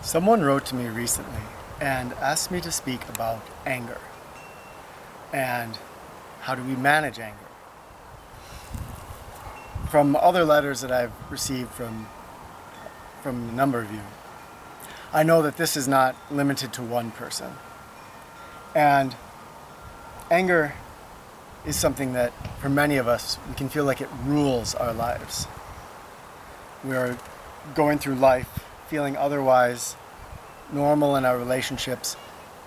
Someone wrote to me recently and asked me to speak about anger and how do we manage anger. From other letters that I've received from a number of you, I know that this is not limited to one person. And anger is something that, for many of us, we can feel like it rules our lives. We are going through life feeling otherwise normal in our relationships,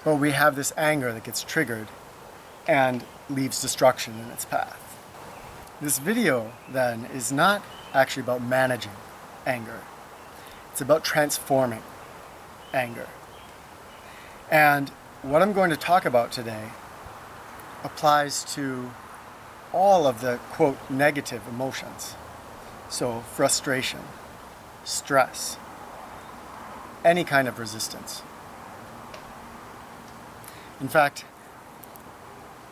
but we have this anger that gets triggered and leaves destruction in its path. This video, then, is not actually about managing anger. It's about transforming anger. And what I'm going to talk about today applies to all of the, quote, negative emotions. So frustration, stress, any kind of resistance. In fact,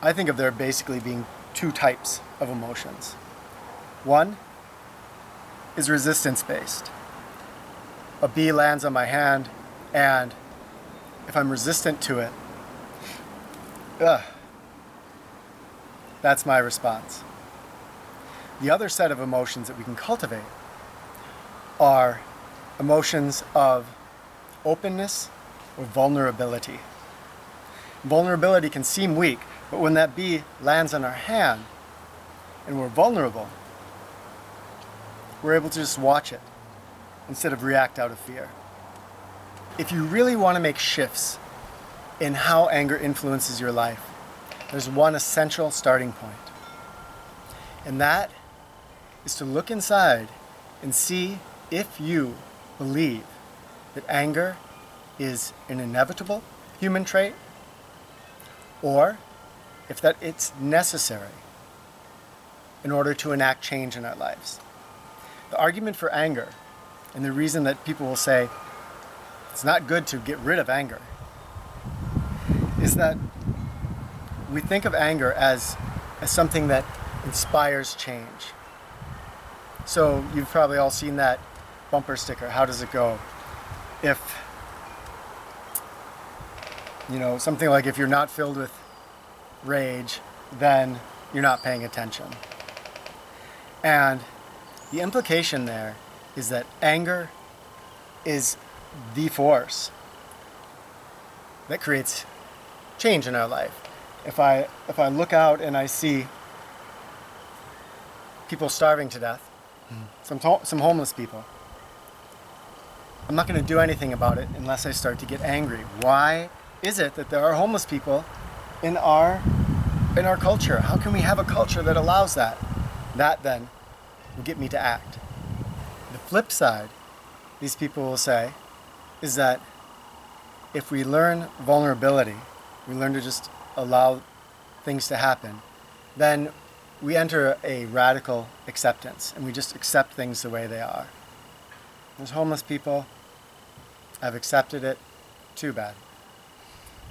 I think of there basically being two types of emotions. One is resistance-based. A bee lands on my hand, and if I'm resistant to it, that's my response. The other set of emotions that we can cultivate are emotions of openness or vulnerability. Vulnerability can seem weak, but when that bee lands on our hand and we're vulnerable, we're able to just watch it instead of react out of fear. If you really want to make shifts in how anger influences your life, there's one essential starting point. And that is to look inside and see if you believe that anger is an inevitable human trait, or if that it's necessary in order to enact change in our lives. The argument for anger, and the reason that people will say it's not good to get rid of anger, is that we think of anger as something that inspires change. So you've probably all seen that bumper sticker, how does it go? If, something like if you're not filled with rage, then you're not paying attention. And the implication there is that anger is the force that creates change in our life. If I look out and I see people starving to death, some homeless people, I'm not going to do anything about it unless I start to get angry. Why is it that there are homeless people in our culture? How can we have a culture that allows that? That then will get me to act. The flip side, these people will say, is that if we learn vulnerability, we learn to just allow things to happen, then we enter a radical acceptance and we just accept things the way they are. There's homeless people, I've accepted it, too bad.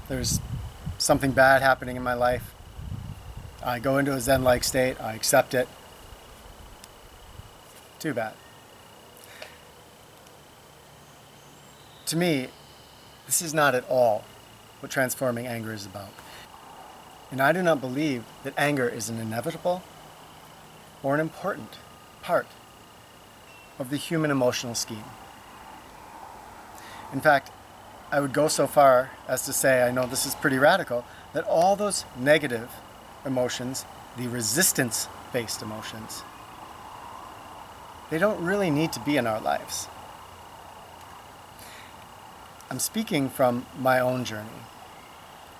There's something bad happening in my life, I go into a Zen-like state, I accept it, too bad. To me, this is not at all what transforming anger is about. And I do not believe that anger is an inevitable or an important part of the human emotional scheme. In fact, I would go so far as to say, I know this is pretty radical, that all those negative emotions, the resistance-based emotions, they don't really need to be in our lives. I'm speaking from my own journey.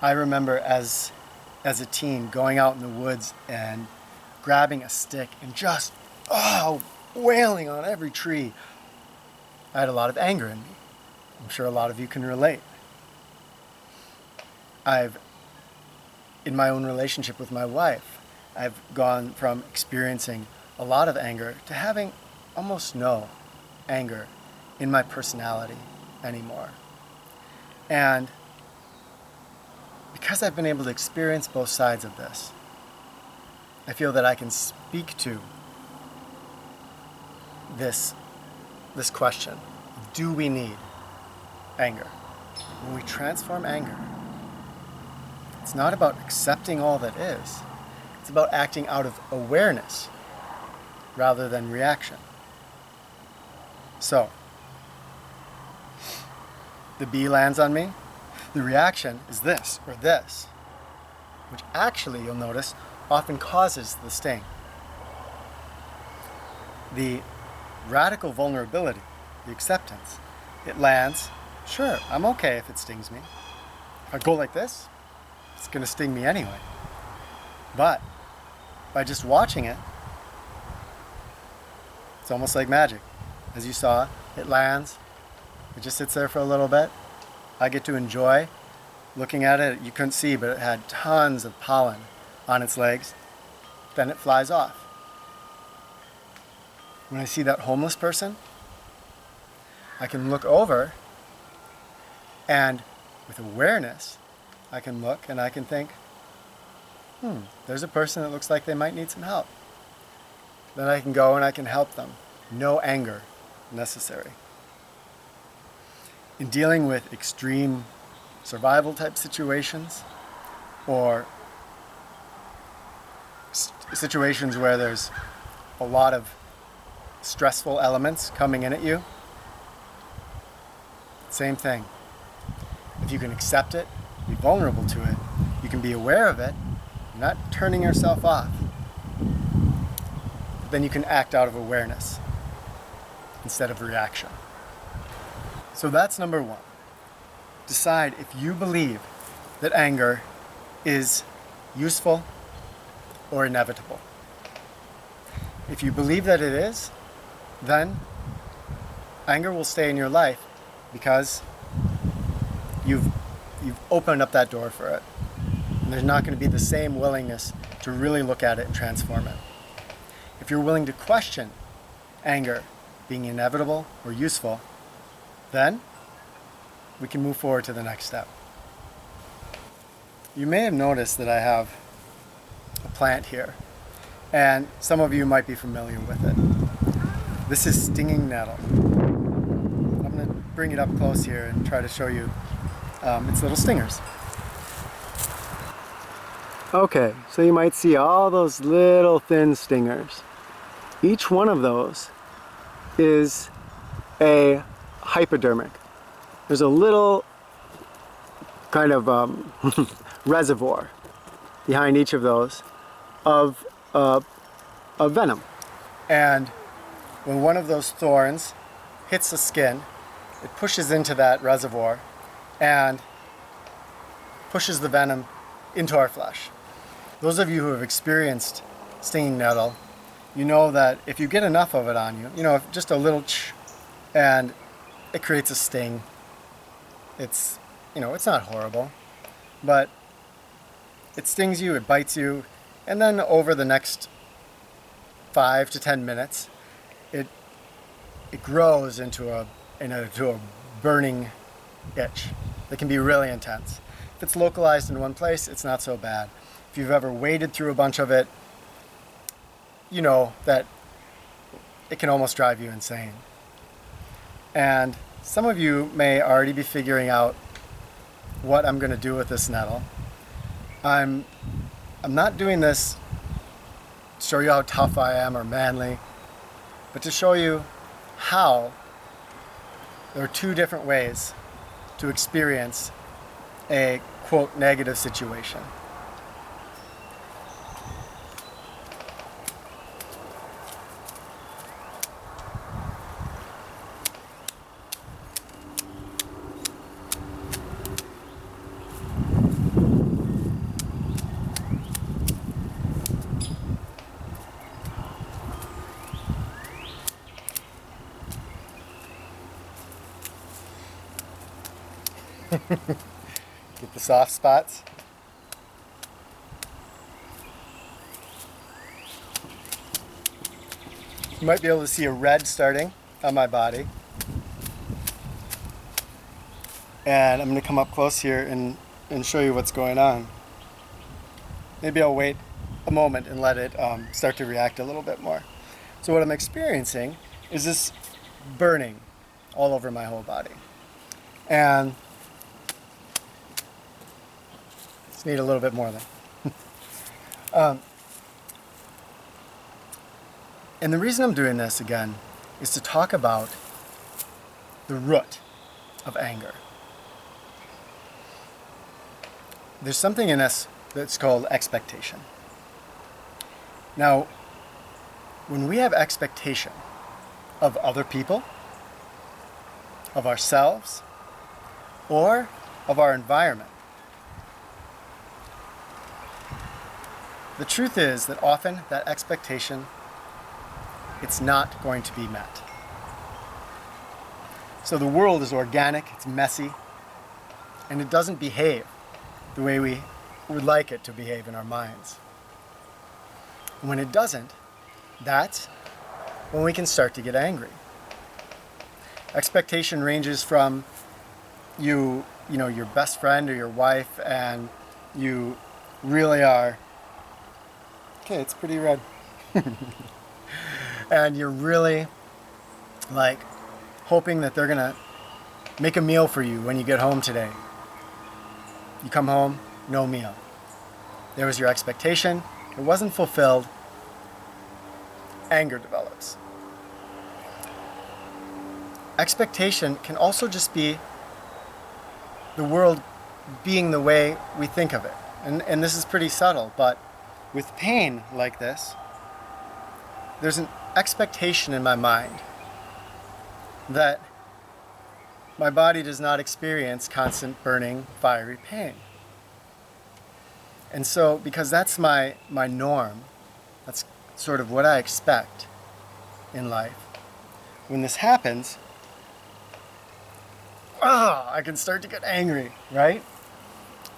I remember as a teen going out in the woods and grabbing a stick and just wailing on every tree. I had a lot of anger in me. I'm sure a lot of you can relate. In my own relationship with my wife, I've gone from experiencing a lot of anger to having almost no anger in my personality anymore. And because I've been able to experience both sides of this, I feel that I can speak to this question. Do we need anger. When we transform anger, it's not about accepting all that is. It's about acting out of awareness rather than reaction. So, the bee lands on me. The reaction is this or this, which actually, you'll notice, often causes the sting. The radical vulnerability, the acceptance, it lands, sure, I'm okay if it stings me. If I go like this, it's going to sting me anyway. But by just watching it, it's almost like magic. As you saw, it lands, it just sits there for a little bit. I get to enjoy looking at it. You couldn't see, but it had tons of pollen on its legs. Then it flies off. When I see that homeless person, I can look over, and with awareness, I can look and I can think, there's a person that looks like they might need some help. Then I can go and I can help them. No anger necessary. In dealing with extreme survival type situations, or situations where there's a lot of stressful elements coming in at you, same thing. If you can accept it, be vulnerable to it, you can be aware of it, not turning yourself off, then you can act out of awareness instead of reaction. So that's number one. Decide if you believe that anger is useful or inevitable. If you believe that it is, then anger will stay in your life because you've opened up that door for it. And there's not going to be the same willingness to really look at it and transform it. If you're willing to question anger being inevitable or useful, then we can move forward to the next step. You may have noticed that I have a plant here, and some of you might be familiar with it. This is stinging nettle. I'm going to bring it up close here and try to show you its little stingers. Okay, so you might see all those little thin stingers. Each one of those is a hypodermic. There's a little kind of reservoir behind each of those of venom. And when one of those thorns hits the skin, it pushes into that reservoir and pushes the venom into our flesh. Those of you who have experienced stinging nettle, you know that if you get enough of it on you, just a little and it creates a sting. It's not horrible, but it stings you, it bites you, and then over the next 5 to 10 minutes, it grows into a burning itch that can be really intense. If it's localized in one place, it's not so bad. If you've ever waded through a bunch of it, you know that it can almost drive you insane. And some of you may already be figuring out what I'm going to do with this nettle. I'm not doing this to show you how tough I am or manly, but to show you how there are two different ways to experience a, quote, negative situation. Get the soft spots. You might be able to see a red starting on my body. And I'm going to come up close here and show you what's going on. Maybe I'll wait a moment and let it start to react a little bit more. So what I'm experiencing is this burning all over my whole body. And just need a little bit more then. And the reason I'm doing this again is to talk about the root of anger. There's something in us that's called expectation. Now, when we have expectation of other people, of ourselves, or of our environment, the truth is that often that expectation, it's not going to be met. So the world is organic, it's messy, and it doesn't behave the way we would like it to behave in our minds. And when it doesn't, that's when we can start to get angry. Expectation ranges from your best friend or your wife, and you really are, okay, it's pretty red. And you're really like hoping that they're gonna make a meal for you when you get home today. You come home, no meal. There was your expectation, it wasn't fulfilled. Anger develops. Expectation can also just be the world being the way we think of it. And this is pretty subtle, but with pain like this, there's an expectation in my mind that my body does not experience constant burning, fiery pain. And so, because that's my norm, that's sort of what I expect in life, when this happens, I can start to get angry, right?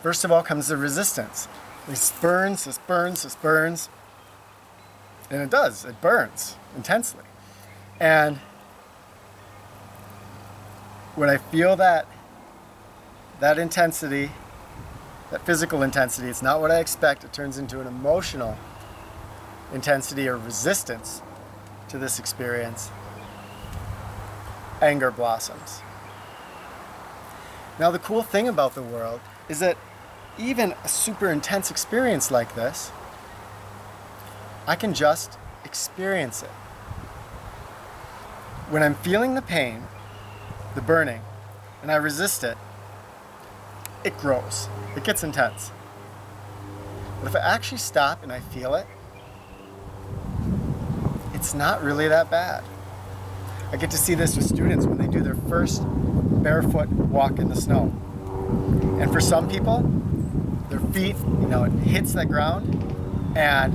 First of all comes the resistance. This burns, this burns, this burns. And it does, it burns intensely. And when I feel that intensity, that physical intensity, it's not what I expect, it turns into an emotional intensity or resistance to this experience. Anger blossoms. Now the cool thing about the world is that even a super intense experience like this, I can just experience it. When I'm feeling the pain, the burning, and I resist it, it grows. It gets intense. But if I actually stop and I feel it, it's not really that bad. I get to see this with students when they do their first barefoot walk in the snow. And for some people, their feet, it hits the ground and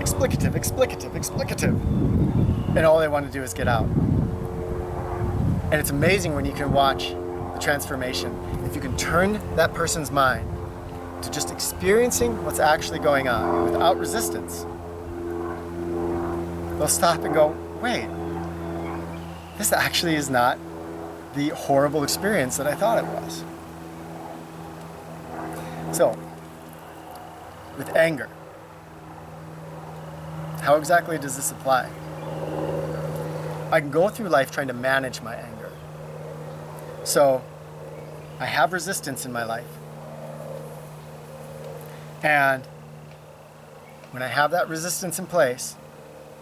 explicative. And all they want to do is get out. And it's amazing when you can watch the transformation. If you can turn that person's mind to just experiencing what's actually going on without resistance, they'll stop and go, wait, this actually is not the horrible experience that I thought it was. So, with anger, how exactly does this apply? I can go through life trying to manage my anger. So, I have resistance in my life. And when I have that resistance in place,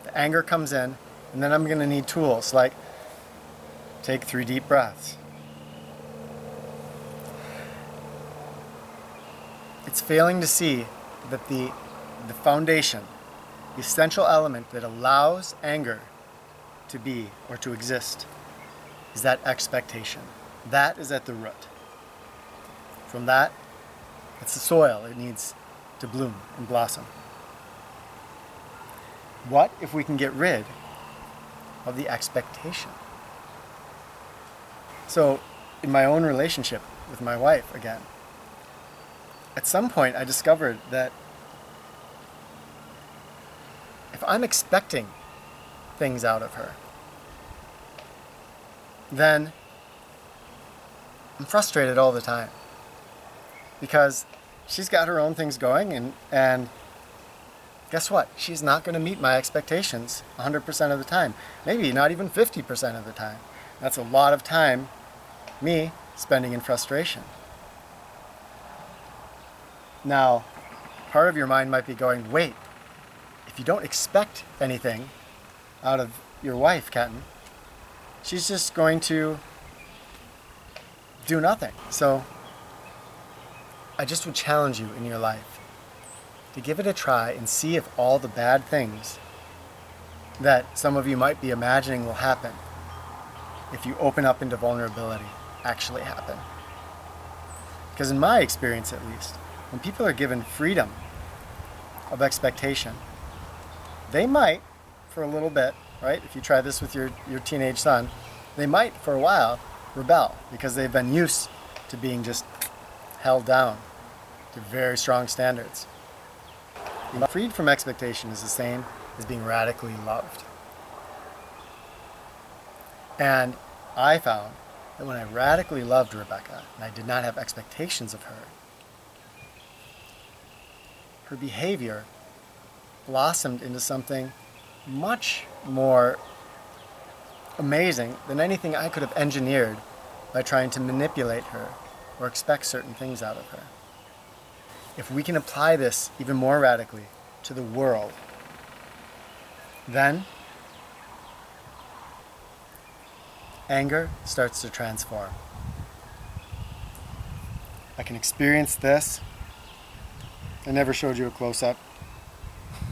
the anger comes in, and then I'm going to need tools like take 3 deep breaths. It's failing to see that the foundation, the essential element that allows anger to be or to exist is that expectation. That is at the root. From that, it's the soil it needs to bloom and blossom. What if we can get rid of the expectation? So, in my own relationship with my wife, again, at some point I discovered that if I'm expecting things out of her, then I'm frustrated all the time. Because she's got her own things going, and guess what? She's not going to meet my expectations 100% of the time. Maybe not even 50% of the time. That's a lot of time me spending in frustration. Now, part of your mind might be going, wait, if you don't expect anything out of your wife, Kenton, she's just going to do nothing. So I just would challenge you in your life to give it a try and see if all the bad things that some of you might be imagining will happen if you open up into vulnerability actually happen. Because in my experience at least, when people are given freedom of expectation, they might, for a little bit, right? If you try this with your teenage son, they might, for a while, rebel because they've been used to being just held down to very strong standards. Being freed from expectation is the same as being radically loved. And I found that when I radically loved Rebecca and I did not have expectations of her, her behavior blossomed into something much more amazing than anything I could have engineered by trying to manipulate her or expect certain things out of her. If we can apply this even more radically to the world, then anger starts to transform. I can experience this. I never showed you a close-up.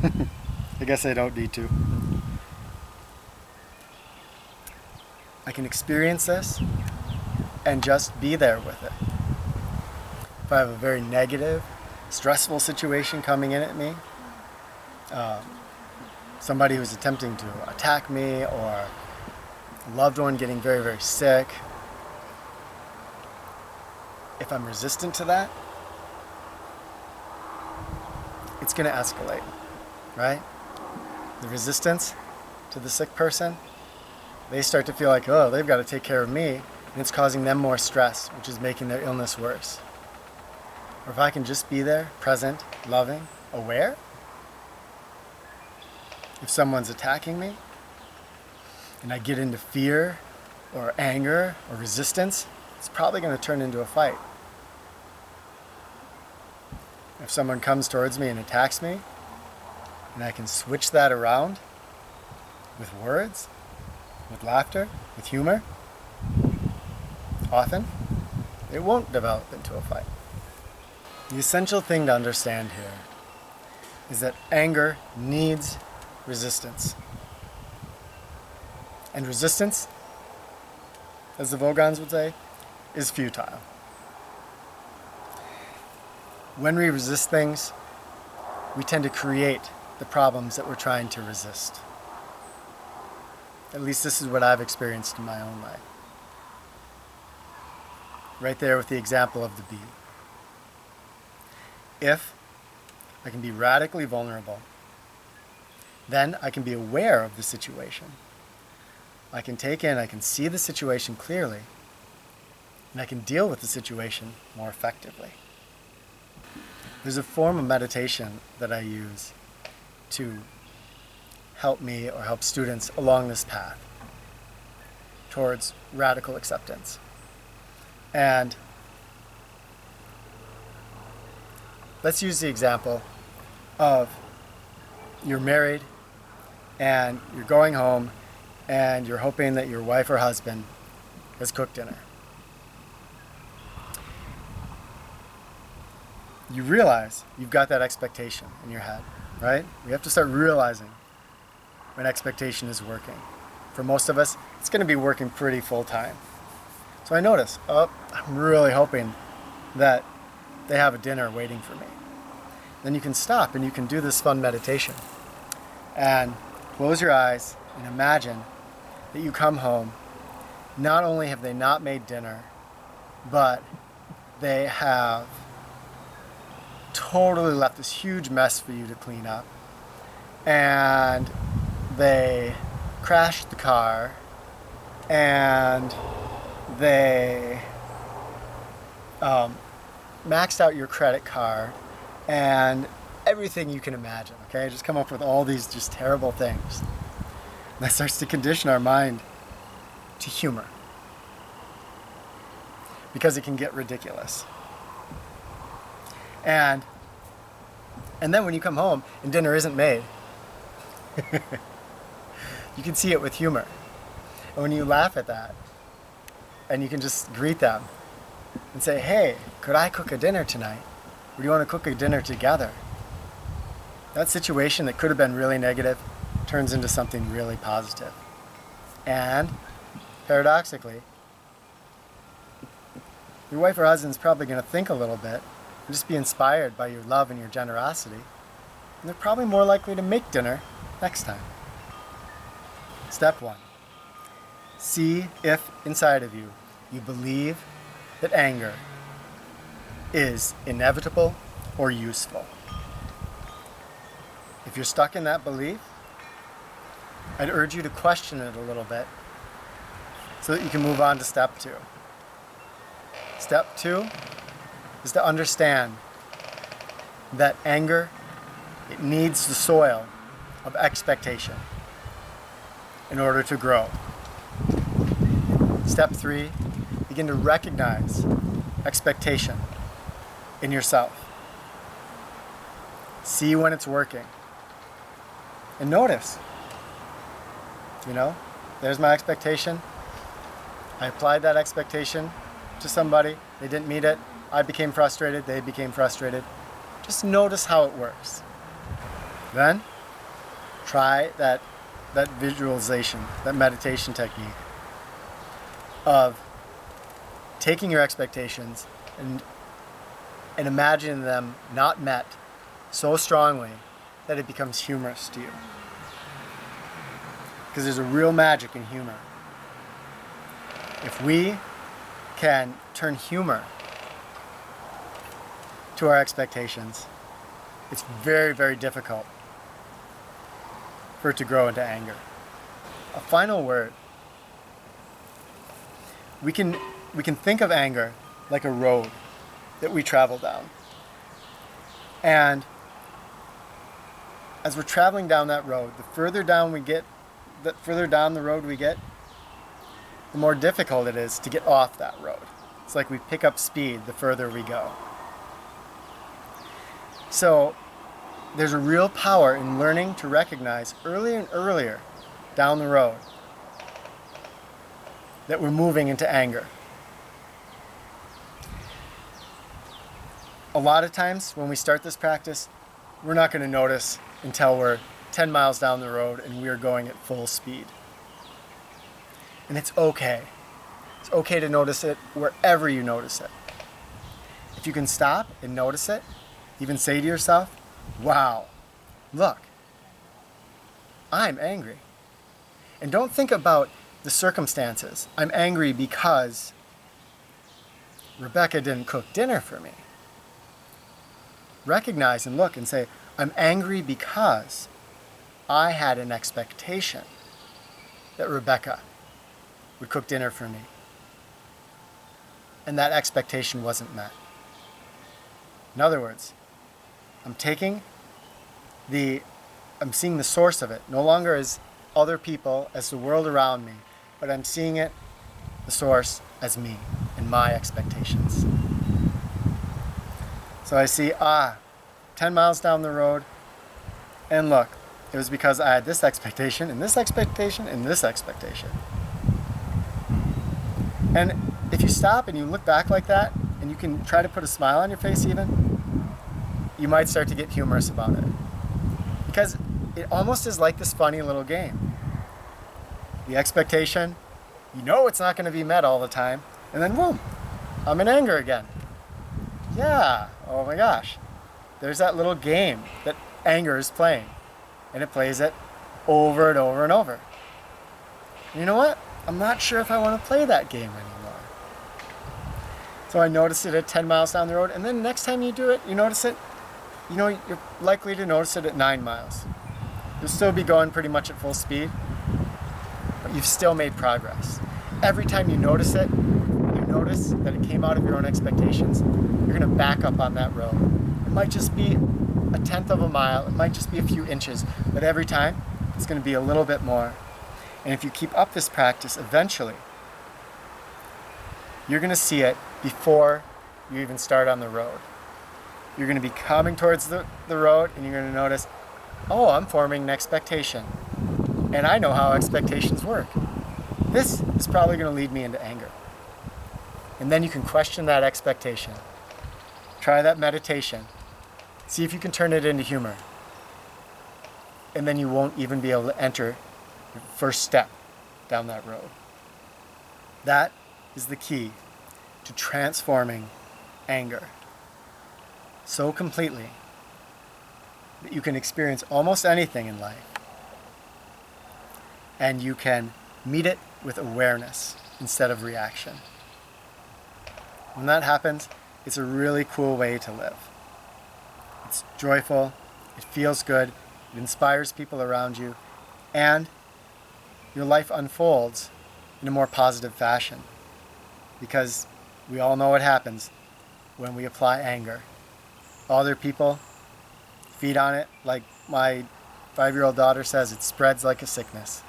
I guess I don't need to. I can experience this and just be there with it. If I have a very negative, stressful situation coming in at me, somebody who's attempting to attack me, or a loved one getting very, very sick, if I'm resistant to that, it's going to escalate, right? The resistance to the sick person, they start to feel like, oh, they've got to take care of me, and it's causing them more stress, which is making their illness worse. Or if I can just be there, present, loving, aware, if someone's attacking me, and I get into fear or anger or resistance, it's probably going to turn into a fight. If someone comes towards me and attacks me, and I can switch that around with words, with laughter, with humor, often it won't develop into a fight. The essential thing to understand here is that anger needs resistance. And resistance, as the Vogons would say, is futile. When we resist things, we tend to create the problems that we're trying to resist. At least this is what I've experienced in my own life. Right there with the example of the bee. If I can be radically vulnerable, then I can be aware of the situation. I can see the situation clearly, and I can deal with the situation more effectively. There's a form of meditation that I use to help me or help students along this path towards radical acceptance. And let's use the example of you're married and you're going home and you're hoping that your wife or husband has cooked dinner. You realize you've got that expectation in your head, right? We have to start realizing when expectation is working. For most of us, it's going to be working pretty full time. So I notice, I'm really hoping that they have a dinner waiting for me. Then you can stop and you can do this fun meditation. And close your eyes and imagine that you come home. Not only have they not made dinner, but they have totally left this huge mess for you to clean up. And they crashed the car, and they maxed out your credit card, and everything you can imagine, okay? Just come up with all these just terrible things. And that starts to condition our mind to humor, because it can get ridiculous. And then when you come home and dinner isn't made, you can see it with humor. And when you laugh at that, and you can just greet them and say, hey, could I cook a dinner tonight? Or do you want to cook a dinner together? That situation that could have been really negative turns into something really positive. And paradoxically, your wife or husband is probably going to think a little bit and just be inspired by your love and your generosity. And they're probably more likely to make dinner next time. Step 1. See if inside of you believe that anger is inevitable or useful. If you're stuck in that belief, I'd urge you to question it a little bit so that you can move on to step 2. Step 2 is to understand that anger, it needs the soil of expectation in order to grow. Step 3, begin to recognize expectation in yourself. See when it's working. And notice, there's my expectation. I applied that expectation to somebody. They didn't meet it. I became frustrated. They became frustrated. Just notice how it works. Then, try that visualization, that meditation technique of taking your expectations and imagining them not met so strongly that it becomes humorous to you. Because there's a real magic in humor. If we can turn humor to our expectations, it's very, very difficult for it to grow into anger. A final word. We can think of anger like a road that we travel down. And as we're traveling down that road, the further down the road we get, the more difficult it is to get off that road. It's like we pick up speed the further we go. So there's a real power in learning to recognize earlier and earlier down the road that we're moving into anger. A lot of times when we start this practice, we're not going to notice until we're 10 miles down the road and we are going at full speed. And it's okay. It's okay to notice it wherever you notice it. If you can stop and notice it, even say to yourself, wow, look, I'm angry. And don't think about the circumstances. I'm angry because Rebecca didn't cook dinner for me. Recognize and look and say, I'm angry because I had an expectation that Rebecca would cook dinner for me. And that expectation wasn't met. In other words, I'm seeing the source of it, no longer as other people, as the world around me, but I'm seeing it, the source, as me and my expectations. So I see, 10 miles down the road, and look, it was because I had this expectation, and this expectation, and this expectation. And if you stop and you look back like that, and you can try to put a smile on your face even, you might start to get humorous about it. Because it almost is like this funny little game. The expectation, it's not going to be met all the time, and then boom, I'm in anger again. Yeah, oh my gosh. There's that little game that anger is playing, and it plays it over and over and over. And you know what? I'm not sure if I want to play that game anymore. So I noticed it at 10 miles down the road, and then next time you do it, you notice it, you're likely to notice it at 9 miles. You'll still be going pretty much at full speed, but you've still made progress. Every time you notice it, you notice that it came out of your own expectations, you're going to back up on that road. It might just be 1/10 of a mile, it might just be a few inches, but every time it's going to be a little bit more. And if you keep up this practice, eventually you're going to see it before you even start on the road. You're going to be coming towards the road, and you're going to notice, oh, I'm forming an expectation. And I know how expectations work. This is probably going to lead me into anger. And then you can question that expectation. Try that meditation. See if you can turn it into humor. And then you won't even be able to enter your first step down that road. That is the key to transforming anger so completely that you can experience almost anything in life, and you can meet it with awareness instead of reaction. When that happens, it's a really cool way to live. It's joyful, it feels good, it inspires people around you, and your life unfolds in a more positive fashion, because we all know what happens when we apply anger. Other people feed on it. Like my 5-year-old daughter says, it spreads like a sickness.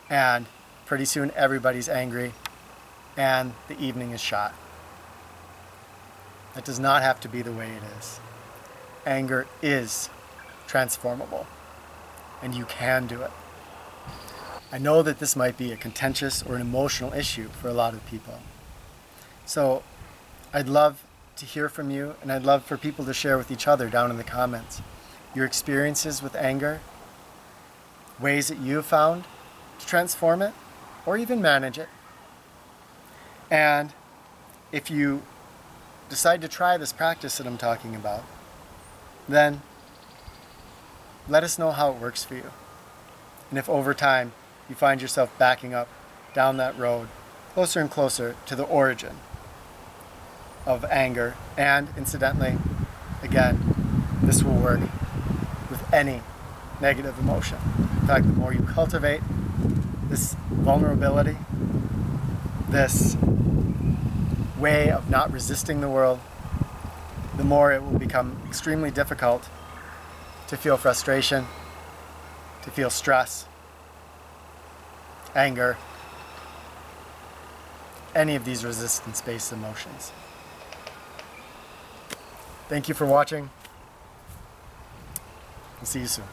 And pretty soon everybody's angry and the evening is shot. That does not have to be the way it is. Anger is transformable, and you can do it. I know that this might be a contentious or an emotional issue for a lot of people. So I'd love to hear from you, and I'd love for people to share with each other down in the comments your experiences with anger, ways that you've found to transform it or even manage it. And if you decide to try this practice that I'm talking about, then let us know how it works for you. And if over time you find yourself backing up down that road closer and closer to the origin of anger, and incidentally, again, this will work with any negative emotion. In fact, the more you cultivate this vulnerability, this way of not resisting the world, the more it will become extremely difficult to feel frustration, to feel stress, anger, any of these resistance-based emotions. Thank you for watching. I'll see you soon.